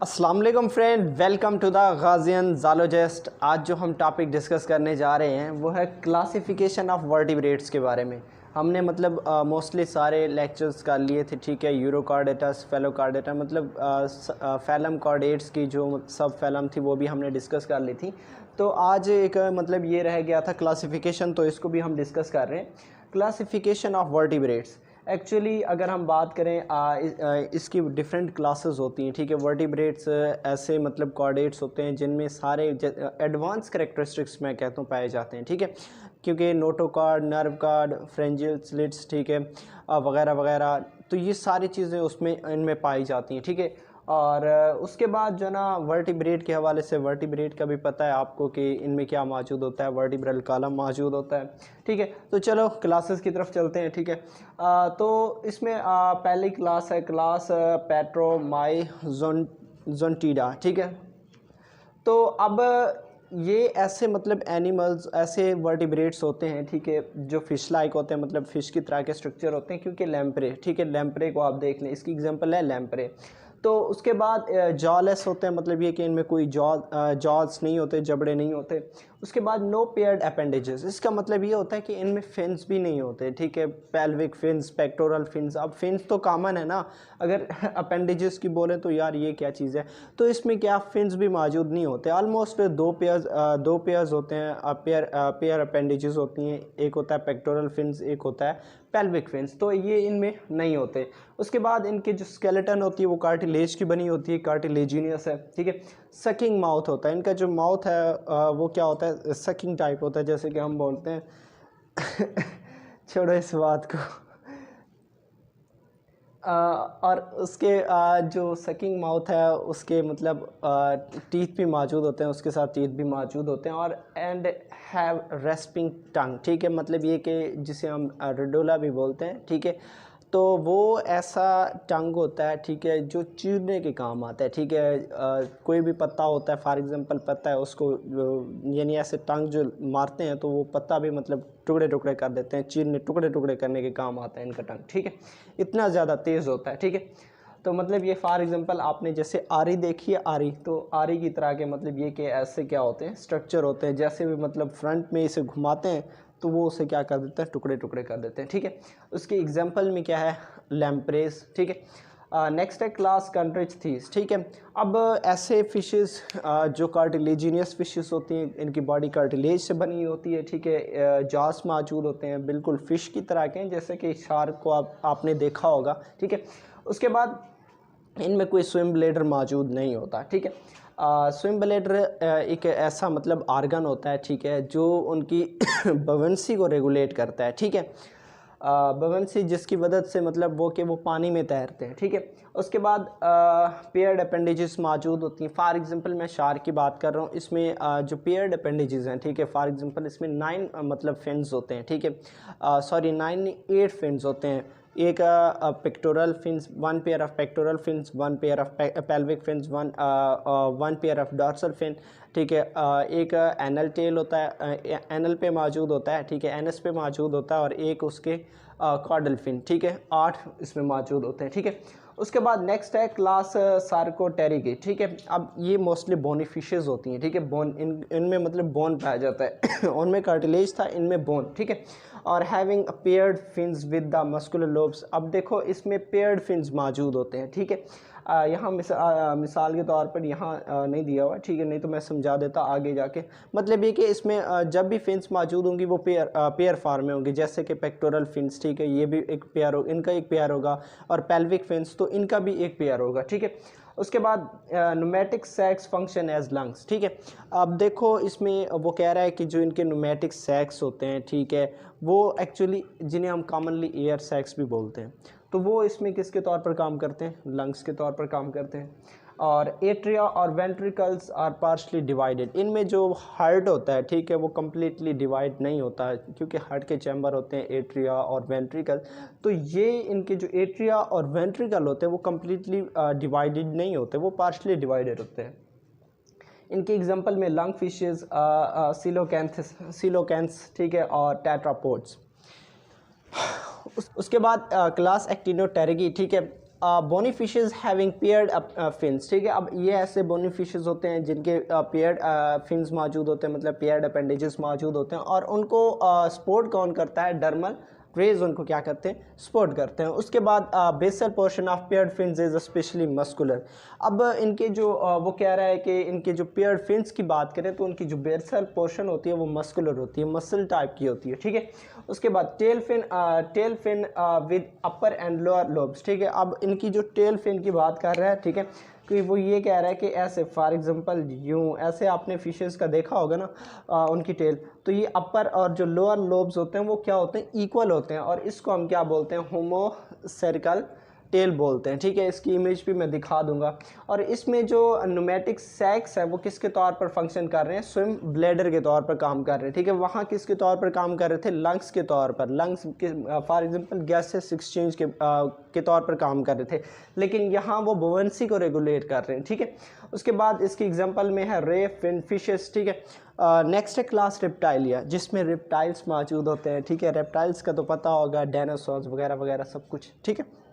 अस्सलाम वालेकुम friend, welcome to the गाजियन ज़ालोजिस्ट। आज जो हम टॉपिक डिस्कस करने जा रहे हैं वो है क्लासिफिकेशन ऑफ वर्टिब्रेट्स के बारे में। हमने मतलब मोस्टली सारे लेक्चर्स कर लिए थे, ठीक है। यूरोकार्डेटस, फेलोकार्डेटा, मतलब फैलम कॉर्डेट्स की जो सब फैलम थी वो भी हमने डिस्कस कर ली थी। तो आज एक मतलब ये रह गया था क्लासिफिकेशन, तो इसको भी हम डिस्कस कर रहे हैं। क्लासिफिकेशन ऑफ वर्टिब्रेट्स, एक्चुअली अगर हम बात करें इसकी डिफरेंट क्लासेस होती हैं, ठीक है। वर्टिब्रेट्स ऐसे मतलब कॉर्डेट्स होते हैं जिनमें सारे एडवांस करेक्टरिस्टिक्स मैं कहता हूँ पाए जाते हैं, ठीक है। क्योंकि नोटोकार्ड, नर्व कार्ड, फ्रेंजियल स्लिट्स, ठीक है, वगैरह वगैरह, तो ये सारी चीज़ें उसमें इनमें पाई जाती हैं, ठीक है। और उसके बाद जो ना वर्टिब्रेट के हवाले से, वर्टिब्रेट का भी पता है आपको कि इनमें क्या मौजूद होता है, वर्टिब्रल कॉलम मौजूद होता है, ठीक है। तो चलो क्लासेस की तरफ चलते हैं, ठीक है। तो इसमें पहली क्लास है क्लास पैट्रोमाइजोंटिडा, ठीक है। तो अब ये ऐसे मतलब एनिमल्स, ऐसे वर्टिब्रेट्स होते हैं, ठीक है, जो फिश लाइक होते हैं, मतलब फ़िश की तरह के स्ट्रक्चर होते हैं। क्योंकि लैम्प्रे, ठीक है, लैम्प्रे को आप देख लें, इसकी एग्जांपल है लैम्प्रे। तो उसके बाद जॉलेस होते हैं, मतलब ये कि इनमें कोई जॉज नहीं होते, जबड़े नहीं होते। उसके बाद नो पेयर्ड अपेंडेजेस, इसका मतलब ये होता है कि इनमें फिन्स भी नहीं होते, ठीक है। पेल्विक फिन्स, पेक्टोरल फिन्स, अब फिन्स तो कॉमन है ना, अगर अपेंडेजेस की बोलें तो यार ये क्या चीज़ है। तो इसमें क्या फिन्स भी मौजूद नहीं होते। ऑलमोस्ट दो पेयर्स होते हैं, पेयर अपेंडेजेस होती हैं। एक होता है पेक्टोरल फिन्स, एक होता है पेल्विक फिन्स, तो ये इनमें नहीं होते। उसके बाद इनके जो स्केलेटन होती है वो कार्टिलेज की बनी होती है, कार्टिलेजिनियस है, ठीक है। सकिंग माउथ होता है इनका, जो माउथ है वो क्या होता है, सकिंग टाइप होता है, जैसे कि हम बोलते हैं छोड़ो इस बात को। और उसके जो सकिंग माउथ है उसके मतलब टीथ भी मौजूद होते हैं, उसके साथ टीथ भी मौजूद होते हैं। और एंड हैव रेस्पिंग टंग, ठीक है, मतलब ये कि जिसे हम रेडोला भी बोलते हैं, ठीक है। तो वो ऐसा टंग होता है, ठीक है, जो चीरने के काम आता है, ठीक है। कोई भी पत्ता होता है, फॉर एग्जांपल पत्ता है, उसको यानी ऐसे टंग जो मारते हैं तो वो पत्ता भी मतलब टुकड़े टुकड़े कर देते हैं, चीरने, टुकड़े टुकड़े करने के काम आता है इनका टंग, ठीक है। इतना ज़्यादा तेज़ होता है, ठीक है। तो मतलब ये फॉर एग्जांपल आपने जैसे आरी देखी है, आरी, तो आरी की तरह के मतलब ये कि ऐसे क्या होते हैं, स्ट्रक्चर होते हैं। जैसे भी मतलब फ्रंट में इसे घुमाते हैं तो वो उसे क्या कर देते हैं, टुकड़े टुकड़े कर देते हैं, ठीक है। उसकी एग्जांपल में क्या है, लैम्प्रेस, ठीक है। नेक्स्ट है क्लास कंट्रिच थीस, ठीक है। अब ऐसे फिशेस जो कार्टिलेजिनियस फिशेस होती हैं, इनकी बॉडी कार्टिलेज से बनी होती है, ठीक है। जॉस मौजूद होते हैं, बिल्कुल फ़िश की तरह के, जैसे कि शार्क को आपने देखा होगा, ठीक है। उसके बाद इनमें कोई स्विम ब्लेडर मौजूद नहीं होता, ठीक है। स्विम ब्लेडर एक ऐसा मतलब आर्गन होता है, ठीक है, जो उनकी बवंसी को रेगुलेट करता है, ठीक है। बवंसी जिसकी मदद से मतलब वो पानी में तैरते हैं, ठीक है। उसके बाद पेयर्ड अपेंडेजेस मौजूद होती हैं। फॉर एग्जांपल मैं शार्क की बात कर रहा हूँ, इसमें जो पेयर्ड अपेंडेजेस हैं, ठीक है, फॉर एग्जांपल इसमें 9 मतलब फिन्स होते हैं, ठीक है। सॉरी 9 8 फिन्स होते हैं। एक pectoral fins, 1 pair of pectoral fins, 1 pair of pelvic fins, 1 pair of dorsal fin, ठीक है। एक एनल टेल होता है, एनल पे मौजूद होता है, ठीक है, एनस पे मौजूद होता है। और एक उसके कॉर्डल फिन, ठीक है, 8 इसमें मौजूद होते हैं, ठीक है। उसके बाद नेक्स्ट है क्लास सार्कोटेरिकी, ठीक है। अब ये मोस्टली बोनी फिशेज़ होती हैं, ठीक है। बोन इनमें मतलब बोन पाया जाता है उनमें कार्टिलेज था, इनमें बोन, ठीक है। और having paired fins with the muscular lobes, अब देखो इसमें पेयर्ड फिन्स मौजूद होते हैं, ठीक है। यहाँ मिसाल के तौर पर यहाँ नहीं दिया हुआ, ठीक है, नहीं तो मैं समझा देता आगे जाके। मतलब ये कि इसमें जब भी फिन्स मौजूद होंगी वो पेयर फॉर्म में होंगी, जैसे कि पेक्टोरल फिन्स, ठीक है, ये भी एक पेयर हो, इनका एक पेयर होगा। और पेल्विक फिन्स, तो इनका भी एक पेयर होगा, ठीक है। उसके बाद न्यूमेटिक सैक्स फंक्शन एज लंग्स, ठीक है। अब देखो इसमें वो कह रहा है कि जो इनके न्यूमेटिक सैक्स होते हैं, ठीक है, वो एक्चुअली जिन्हें हम कॉमनली एयर सैक्स भी बोलते हैं, तो वो इसमें किसके तौर पर काम करते हैं, लंग्स के तौर पर काम करते हैं। और एट्रिया और वेंट्रिकल्स आर पार्शली डिवाइडेड, इनमें जो हार्ट होता है, ठीक है, वो कम्प्लीटली डिवाइड नहीं होता है, क्योंकि हार्ट के चैम्बर होते हैं एट्रिया और वेंट्रिकल। तो ये इनके जो एट्रिया और वेंट्रिकल होते हैं वो कम्प्लीटली डिवाइडेड नहीं होते, वो पार्शली डिवाइडेड होते हैं। इनके एग्जांपल में लंग फिशेस, सिलोकैंथस, ठीक है, और टेट्रापोड्स। उसके बाद क्लास एक्टिनोटेरिगी, ठीक है। Bony fishes having paired fins, ठीक है। अब ये ऐसे बोनी फिशेज होते हैं जिनके पेयर्ड फिन्स मौजूद होते हैं, मतलब पेयर्ड अपेंडेजेस मौजूद होते हैं, और उनको स्पोर्ट कौन करता है, डर्मल रेज उनको क्या करते हैं, सपोर्ट करते हैं। उसके बाद basal portion of paired fins is specially muscular. अब इनके जो वो कह रहा है कि इनके जो पेयर्ड फिन्स की बात करें तो उनकी जो बेसल पोर्शन होती है वो मस्कुलर होती है, मसल टाइप की होती है, ठीक है। उसके बाद tail fin with upper and lower lobes, ठीक है। अब इनकी जो टेल फिन की बात कर रहा है, ठीक है, कि वो ये कह रहा है कि ऐसे फॉर एग्जांपल यूँ ऐसे आपने फिशेस का देखा होगा ना, उनकी टेल, तो ये अपर और जो लोअर लोब्स होते हैं वो क्या होते हैं, इक्वल होते हैं, और इसको हम क्या बोलते हैं, होमोसेरिकल टेल बोलते हैं, ठीक है। इसकी इमेज भी मैं दिखा दूंगा। और इसमें जो न्यूमेटिक सैक्स है वो किसके तौर पर फंक्शन कर रहे हैं, स्विम ब्लैडर के तौर पर काम कर रहे हैं, ठीक है। वहाँ किसके तौर पर काम कर रहे थे, लंग्स के तौर पर, लंग्स के फॉर एग्जांपल गैसेस एक्सचेंज के तौर पर काम कर रहे थे, लेकिन यहाँ वो बुओयेंसी को रेगुलेट कर रहे हैं, ठीक है। उसके बाद इसकी एग्जांपल में है रे फिन फिशेस, ठीक है। नेक्स्ट है क्लास रेप्टाइलिया, जिसमें रेप्टाइल्स मौजूद होते हैं, ठीक है। रेप्टाइल्स का तो पता होगा, डायनासोर्स वगैरह वगैरह सब कुछ, ठीक है।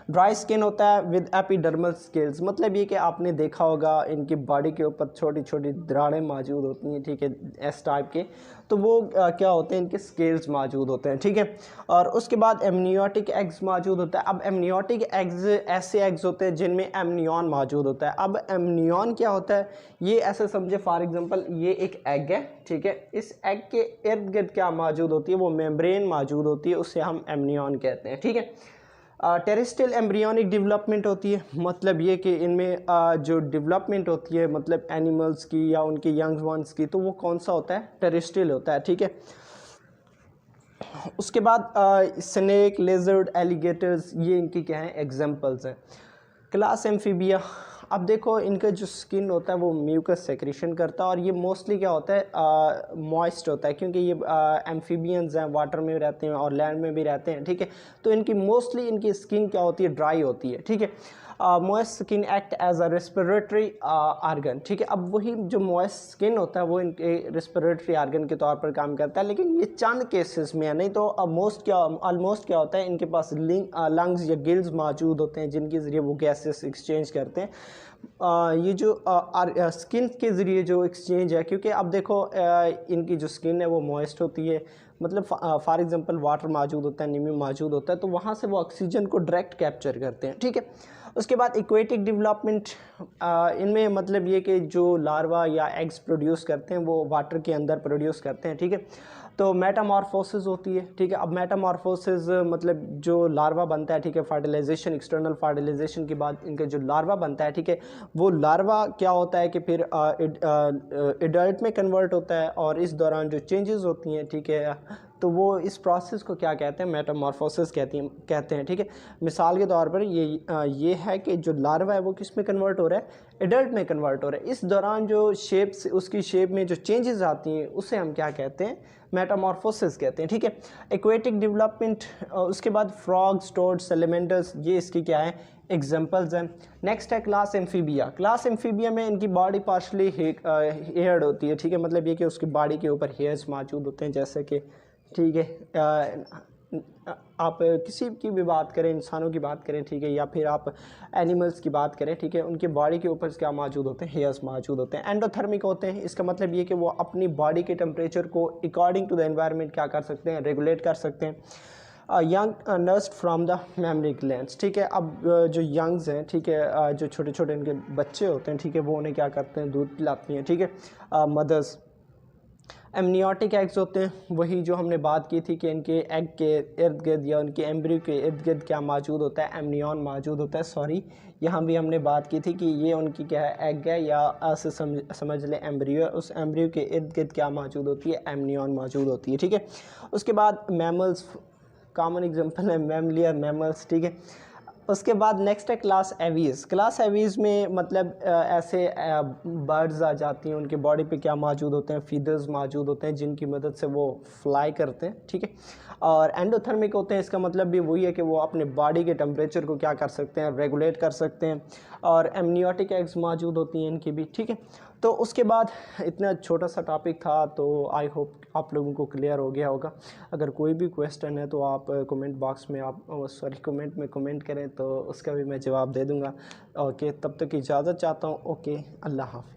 ड्राई स्किन होता है विद एपिडर्मल स्केल्स, मतलब ये कि आपने देखा होगा इनकी बॉडी के ऊपर छोटी छोटी दरारें मौजूद होती हैं, ठीक है, एस टाइप के, तो वो क्या होते हैं, इनके स्केल्स मौजूद होते हैं, ठीक है। और उसके बाद एमनियोटिक एग्स मौजूद होता है। अब एमनियोटिक एग्स ऐसे एग्स होते हैं जिनमें एमनियन मौजूद होता है। अब एमनियन क्या होता है, ये ऐसे समझे, फॉर एग्जांपल ये एक एग है, ठीक है, इस एग के इर्द गिर्द क्या मौजूद होती है, वो मेम्ब्रेन मौजूद होती है, उसे हम एमनियन कहते हैं, ठीक है। टेरेस्ट्रियल एम्ब्रियोनिक डेवलपमेंट होती है, मतलब ये कि इनमें जो डेवलपमेंट होती है, मतलब एनिमल्स की या उनके यंग वंस की, तो वो कौन सा होता है, टेरेस्ट्रियल होता है, ठीक है। उसके बाद स्नेक, लेजर्ड, एलिगेटर्स, ये इनकी क्या हैं, एग्जांपल्स हैं। क्लास एम्फीबिया, अब देखो इनका जो स्किन होता है वो म्यूकस सेक्रेशन करता है, और ये मोस्टली क्या होता है, मॉइस्ट होता है, क्योंकि ये एम्फीबियंस हैं, वाटर में भी रहते हैं और लैंड में भी रहते हैं, ठीक है। तो इनकी मोस्टली इनकी स्किन क्या होती है, ड्राई होती है, ठीक है। Moist skin act as a respiratory organ, ठीक है। अब वही जो मॉइस्ट स्किन होता है वो इनके रेस्पिरेटरी आर्गन के तौर पर काम करता है, लेकिन ये चंद केसेस में है, नहीं तो ऑलमोस्ट क्या होता है, इनके पास लंग्स या गिल्स मौजूद होते हैं जिनके ज़रिए वो गैसेस एक्सचेंज करते हैं। ये जो स्किन के ज़रिए जो एक्सचेंज है, क्योंकि अब देखो इनकी जो स्किन है वो मॉइस्ट होती है, मतलब फॉर एग्जांपल वाटर मौजूद होता है, नीमी मौजूद होता है, तो वहाँ से वो ऑक्सीजन को डायरेक्ट कैप्चर करते हैं, ठीक है। उसके बाद इक्वेटिक डेवलपमेंट, इनमें मतलब ये कि जो लार्वा या एग्स प्रोड्यूस करते हैं वो वाटर के अंदर प्रोड्यूस करते हैं, ठीक है। तो मेटामॉर्फोसिस होती है, ठीक है। अब मेटामॉर्फोसिस मतलब जो लार्वा बनता है, ठीक है, फर्टिलाइजेशन, एक्सटर्नल फर्टिलाइजेशन के बाद इनका जो लार्वा बनता है, ठीक है, वो लार्वा क्या होता है कि फिर एडल्ट में कन्वर्ट होता है, और इस दौरान जो चेंजेस होती हैं, ठीक है, तो वो इस प्रोसेस को क्या कहते हैं, मेटामॉर्फोसिस कहते हैं, ठीक है। मिसाल के तौर पर ये है कि जो लार्वा है वो किस में कन्वर्ट हो रहा है, एडल्ट में कन्वर्ट हो रहा है। इस दौरान जो उसकी शेप में जो चेंजेस आती हैं उसे हम क्या कहते हैं, मेटामॉर्फोसिस कहते हैं, ठीक है। एक्वेटिक डेवलपमेंट, उसके बाद फ्रॉग्स, टोड, सैलमेंडर्स, ये इसकी क्या है, एग्जांपल्स हैं। नेक्स्ट है क्लास एम्फीबिया। क्लास एम्फीबिया में इनकी बॉडी पार्शली हेयर्ड होती है, ठीक है, मतलब ये कि उसकी बॉडी के ऊपर हेयर्स मौजूद होते हैं, जैसे कि, ठीक है, आप किसी की भी बात करें, इंसानों की बात करें, ठीक है, या फिर आप एनिमल्स की बात करें, ठीक है, उनके बॉडी के ऊपर क्या मौजूद होते हैं, हेयर्स मौजूद होते हैं। एंडोथर्मिक होते हैं, इसका मतलब ये कि वो अपनी बॉडी के टेम्परेचर को अकॉर्डिंग टू द एनवायरनमेंट क्या कर सकते हैं, रेगुलेट कर सकते हैं। Young nursed from the mammary glands, ठीक है। अब जो यंग्स हैं, ठीक है, जो छोटे छोटे इनके बच्चे होते हैं, ठीक है, वो उन्हें क्या करते हैं, दूध पिलाती हैं, ठीक है, मदर्स। एमनियोटिक एग्स होते हैं, वही जो हमने बात की थी कि इनके एग के इर्द गिर्द या उनके एम्ब्रियो के इर्द गिर्द क्या मौजूद होता है, एमनियन मौजूद होता है, सॉरी, यहाँ भी हमने बात की थी कि ये उनकी क्या है, एग है, या ऐसे समझ लें एम्ब्रियो, उस एम्ब्रियो के इर्द गिर्द क्या मौजूद होती है, एमनियन मौजूद होती है, ठीक है। उसके बाद मैमल्स, कॉमन एग्जांपल है मैमलियर मैमल्स, ठीक है। उसके बाद नेक्स्ट है क्लास एवीज़। क्लास एवीज़ में मतलब ऐसे बर्ड्स आ जाती हैं, उनके बॉडी पे क्या मौजूद होते हैं, फीदर्स मौजूद होते हैं जिनकी मदद से वो फ्लाई करते हैं, ठीक है। और एंडोथर्मिक होते हैं, इसका मतलब भी वही है कि वो अपने बॉडी के टेम्परेचर को क्या कर सकते हैं, रेगुलेट कर सकते हैं। और एमनियोटिक एग्स मौजूद होती हैं इनकी भी, ठीक है। तो उसके बाद इतना छोटा सा टॉपिक था, तो आई होप आप लोगों को क्लियर हो गया होगा। अगर कोई भी क्वेश्चन है तो आप कमेंट बॉक्स में आप कमेंट में कमेंट करें, तो उसका भी मैं जवाब दे दूंगा। ओके, तब तक इजाज़त चाहता हूँ। ओके, अल्लाह हाफ़िज़।